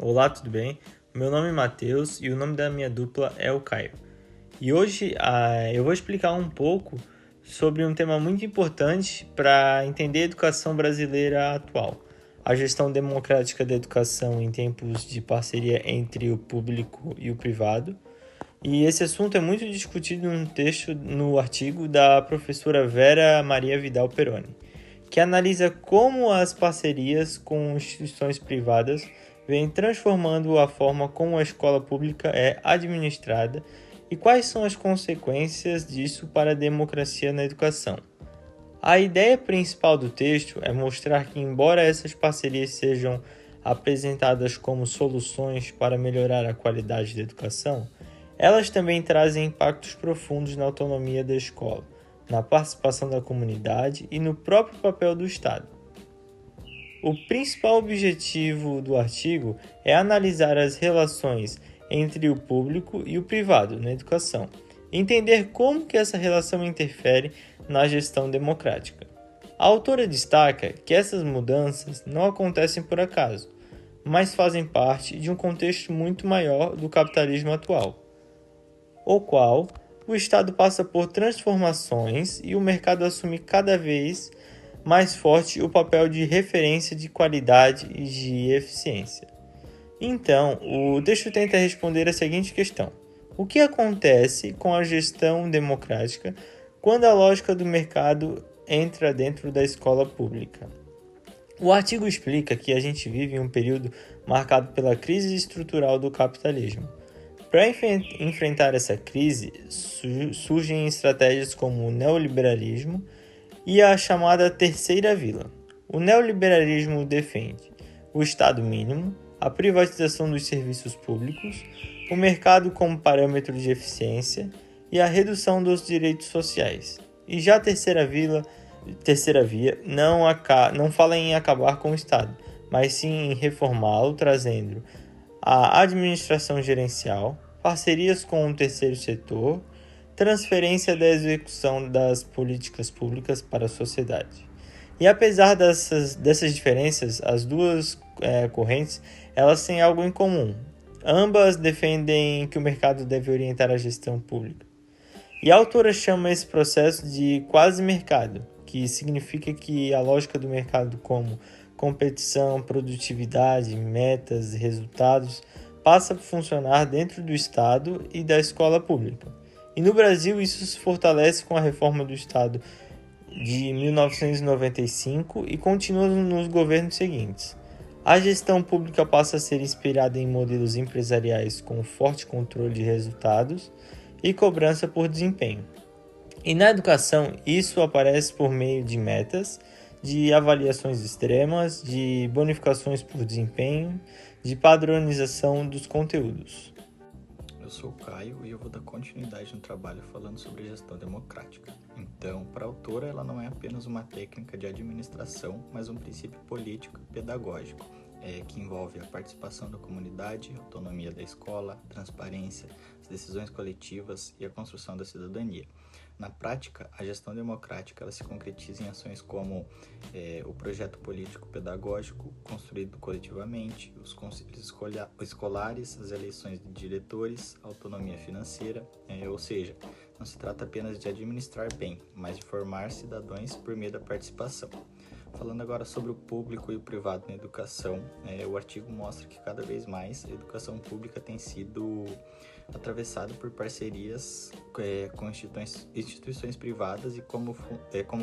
Olá, tudo bem? Meu nome é Matheus e o nome da minha dupla é o Caio. E hoje eu vou explicar um pouco sobre um tema muito importante para entender a educação brasileira atual, a gestão democrática da educação em tempos de parceria entre o público e o privado. E esse assunto é muito discutido no artigo da professora Vera Maria Vidal Peroni, que analisa como as parcerias com instituições privadas vêm transformando a forma como a escola pública é administrada e quais são as consequências disso para a democracia na educação. A ideia principal do texto é mostrar que, embora essas parcerias sejam apresentadas como soluções para melhorar a qualidade da educação, elas também trazem impactos profundos na autonomia da escola, na participação da comunidade e no próprio papel do Estado. O principal objetivo do artigo é analisar as relações entre o público e o privado na educação, e entender como que essa relação interfere na gestão democrática. A autora destaca que essas mudanças não acontecem por acaso, mas fazem parte de um contexto muito maior do capitalismo atual, o qual o Estado passa por transformações e o mercado assume cada vez mais forte o papel de referência de qualidade e de eficiência. Então, o texto tenta responder a seguinte questão: o que acontece com a gestão democrática quando a lógica do mercado entra dentro da escola pública? O artigo explica que a gente vive em um período marcado pela crise estrutural do capitalismo. Para enfrentar essa crise, surgem estratégias como o neoliberalismo e a chamada terceira via. O neoliberalismo defende o Estado mínimo, a privatização dos serviços públicos, o mercado como parâmetro de eficiência e a redução dos direitos sociais. E já a terceira via não fala em acabar com o Estado, mas sim em reformá-lo, trazendo a administração gerencial, parcerias com o terceiro setor, transferência da execução das políticas públicas para a sociedade. E apesar dessas diferenças, as duas correntes elas têm algo em comum. Ambas defendem que o mercado deve orientar a gestão pública. E a autora chama esse processo de quase-mercado, que significa que a lógica do mercado como competição, produtividade, metas e resultados passa a funcionar dentro do Estado e da escola pública. E no Brasil isso se fortalece com a reforma do Estado de 1995 e continua nos governos seguintes. A gestão pública passa a ser inspirada em modelos empresariais com forte controle de resultados e cobrança por desempenho. E na educação, isso aparece por meio de metas, de avaliações extremas, de bonificações por desempenho, de padronização dos conteúdos. Eu sou o Caio e eu vou dar continuidade no trabalho falando sobre gestão democrática. Então, para a autora, ela não é apenas uma técnica de administração, mas um princípio político e pedagógico, que envolve a participação da comunidade, a autonomia da escola, a transparência, as decisões coletivas e a construção da cidadania. Na prática, a gestão democrática ela se concretiza em ações como o projeto político-pedagógico construído coletivamente, os conselhos escolares, as eleições de diretores, a autonomia financeira, ou seja, não se trata apenas de administrar bem, mas de formar cidadãos por meio da participação. Falando agora sobre o público e o privado na educação, o artigo mostra que cada vez mais a educação pública tem sido atravessada por parcerias com instituições privadas e como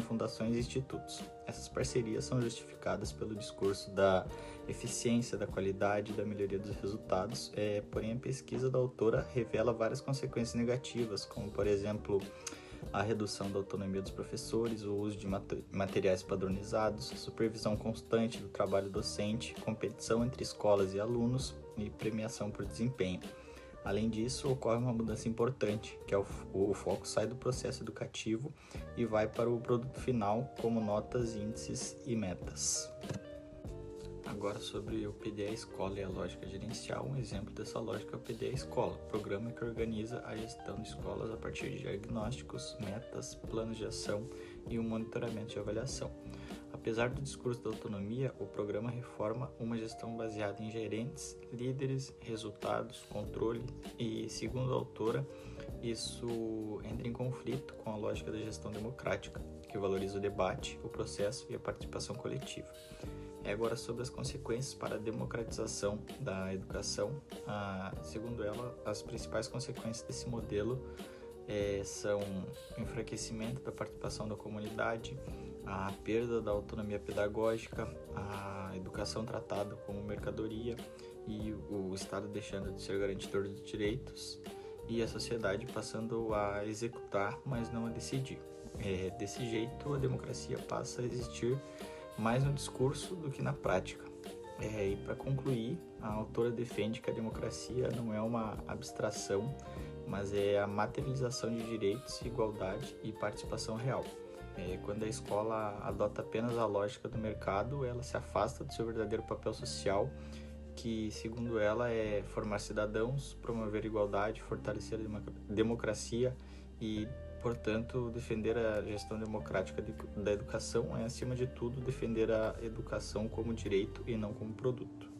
fundações e institutos. Essas parcerias são justificadas pelo discurso da eficiência, da qualidade e da melhoria dos resultados, porém a pesquisa da autora revela várias consequências negativas, como por exemplo a redução da autonomia dos professores, o uso de materiais padronizados, supervisão constante do trabalho docente, competição entre escolas e alunos e premiação por desempenho. Além disso, ocorre uma mudança importante, que é o foco sai do processo educativo e vai para o produto final, como notas, índices e metas. Agora sobre o PDA Escola e a lógica gerencial, um exemplo dessa lógica é o PDA Escola, programa que organiza a gestão de escolas a partir de diagnósticos, metas, planos de ação e um monitoramento de avaliação. A Apesar do discurso da autonomia, o programa reforma uma gestão baseada em gerentes, líderes, resultados, controle e, segundo a autora, isso entra em conflito com a lógica da gestão democrática, que valoriza o debate, o processo e a participação coletiva. Agora, sobre as consequências para a democratização da educação, segundo ela, as principais consequências desse modelo são o enfraquecimento da participação da comunidade, a perda da autonomia pedagógica, a educação tratada como mercadoria e o Estado deixando de ser garantidor dos direitos e a sociedade passando a executar, mas não a decidir. Desse jeito, a democracia passa a existir mais no discurso do que na prática. E para concluir, a autora defende que a democracia não é uma abstração, mas é a materialização de direitos, igualdade e participação real. Quando a escola adota apenas a lógica do mercado, ela se afasta do seu verdadeiro papel social, que, segundo ela, é formar cidadãos, promover igualdade, fortalecer a democracia e, portanto, defender a gestão democrática da educação é, acima de tudo, defender a educação como direito e não como produto.